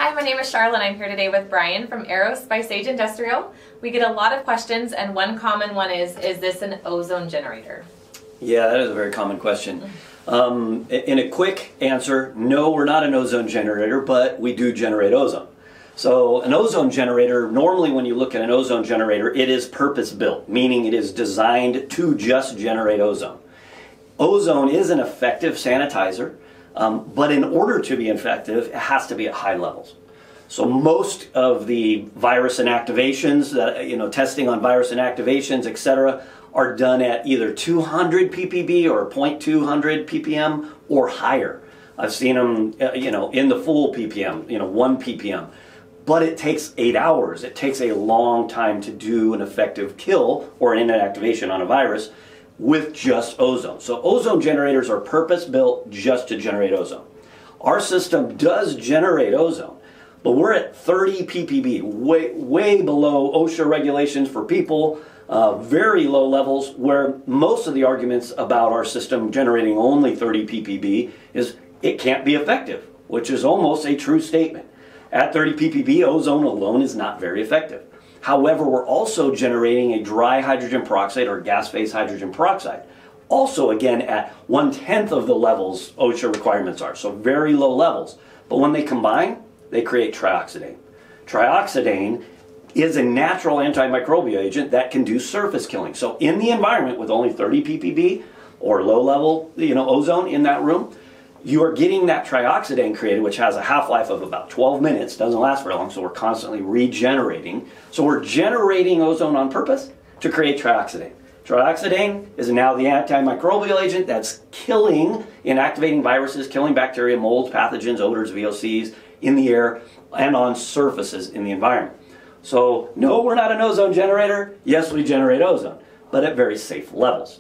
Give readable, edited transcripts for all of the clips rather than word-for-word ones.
Hi, my name is Sharla and I'm here today with Brian from AirROS by Sage Industrial. We get a lot of questions and one common one is this an ozone generator? Yeah, that is a very common question. In a quick answer, no, we're not an ozone generator, but we do generate ozone. So an ozone generator, normally when you look at an ozone generator, it is purpose-built, meaning it is designed to just generate ozone. Ozone is an effective sanitizer, but in order to be effective, it has to be at high levels. So most of the virus inactivations, testing on virus inactivations, etc., are done at either 200 ppb or 0.200 ppm or higher. I've seen them, in the full ppm, 1 ppm. But it takes 8 hours. It takes a long time to do an effective kill or an inactivation on a virus with just ozone. So ozone generators are purpose-built just to generate ozone. Our system does generate ozone, but we're at 30 ppb, way below OSHA regulations for people, very low levels, where most of the arguments about our system generating only 30 ppb is it can't be effective, which is almost a true statement. At 30 ppb, ozone alone is not very effective. However, we're also generating a dry hydrogen peroxide or gas-phase hydrogen peroxide. Also, again, at 1/10 of the levels OSHA requirements are, so very low levels. But when they combine, they create trioxidane. Trioxidane is a natural antimicrobial agent that can do surface killing. So in the environment with only 30 ppb or low level ozone in that room, you are getting that trioxidane created, which has a half-life of about 12 minutes, doesn't last very long, so we're constantly regenerating. So we're generating ozone on purpose to create trioxidane. Trioxidane is now the antimicrobial agent that's killing, inactivating viruses, killing bacteria, molds, pathogens, odors, VOCs in the air and on surfaces in the environment. So no, we're not an ozone generator. Yes, we generate ozone, but at very safe levels.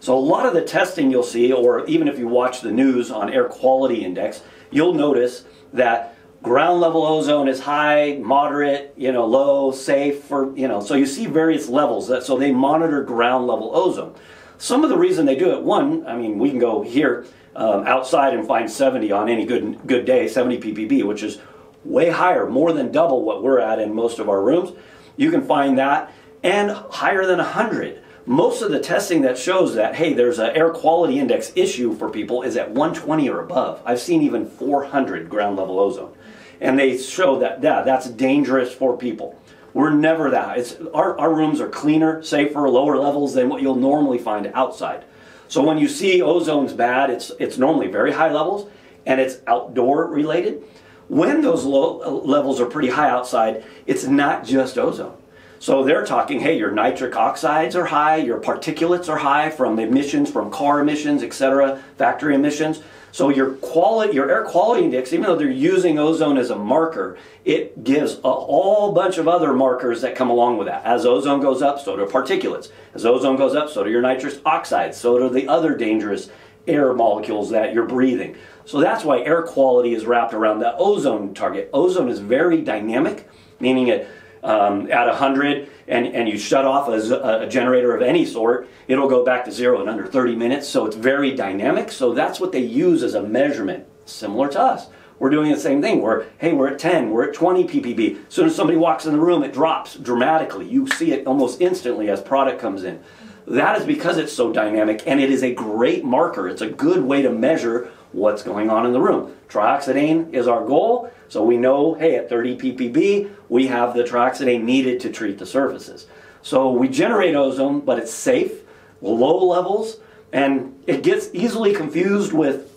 So a lot of the testing you'll see, or even if you watch the news on air quality index, you'll notice that ground level ozone is high, moderate, low, safe, so you see various levels. So they monitor ground level ozone. Some of the reason they do it, we can go here outside and find 70 on any good day, 70 ppb, which is way higher, more than double what we're at in most of our rooms. You can find that, and higher than 100. Most of the testing that shows that, hey, there's an air quality index issue for people is at 120 or above. I've seen even 400 ground level ozone. And they show that, that's dangerous for people. We're never that. Our rooms are cleaner, safer, lower levels than what you'll normally find outside. So when you see ozone's bad, it's normally very high levels, and it's outdoor related. When those low levels are pretty high outside, it's not just ozone. So they're talking, hey, your nitric oxides are high, your particulates are high from emissions, from car emissions, etc., factory emissions. So your air quality index, even though they're using ozone as a marker, it gives a whole bunch of other markers that come along with that. As ozone goes up, so do particulates. As ozone goes up, so do your nitrous oxides, so do the other dangerous air molecules that you're breathing. So that's why air quality is wrapped around the ozone target. Ozone is very dynamic, meaning it at 100 and you shut off a generator of any sort, it'll go back to 0 in under 30 minutes. So it's very dynamic. So that's what they use as a measurement, similar to us. We're doing the same thing. We're at 10, we're at 20 ppb. As soon as somebody walks in the room, it drops dramatically. You see it almost instantly as product comes in. That is because it's so dynamic, and it is a great marker. It's a good way to measure what's going on in the room. Trioxidane is our goal, so we know, hey, at 30 ppb, we have the trioxidane needed to treat the surfaces. So we generate ozone, but it's safe, low levels, and it gets easily confused with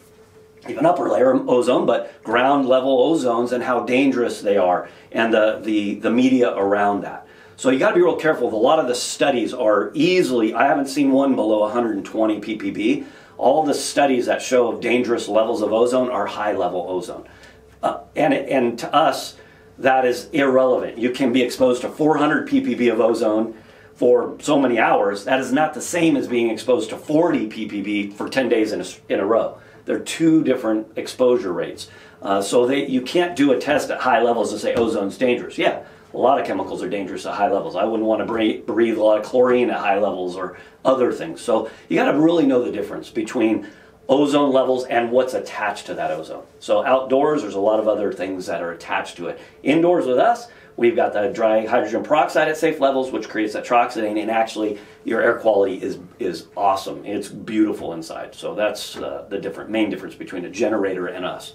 even upper layer ozone, but ground level ozones and how dangerous they are, and the media around that. So you got to be real careful. A lot of the studies are I haven't seen one below 120 ppb. All the studies that show dangerous levels of ozone are high level ozone. And to us, that is irrelevant. You can be exposed to 400 ppb of ozone for so many hours. That is not the same as being exposed to 40 ppb for 10 days in a row. They're two different exposure rates. So you can't do a test at high levels and say ozone's dangerous. Yeah, a lot of chemicals are dangerous at high levels. I wouldn't want to breathe a lot of chlorine at high levels or other things. So you got to really know the difference between ozone levels and what's attached to that ozone. So outdoors, there's a lot of other things that are attached to it. Indoors with us, we've got the dry hydrogen peroxide at safe levels, which creates that troxidane, and actually your air quality is awesome. It's beautiful inside. So that's the main difference between a generator and us.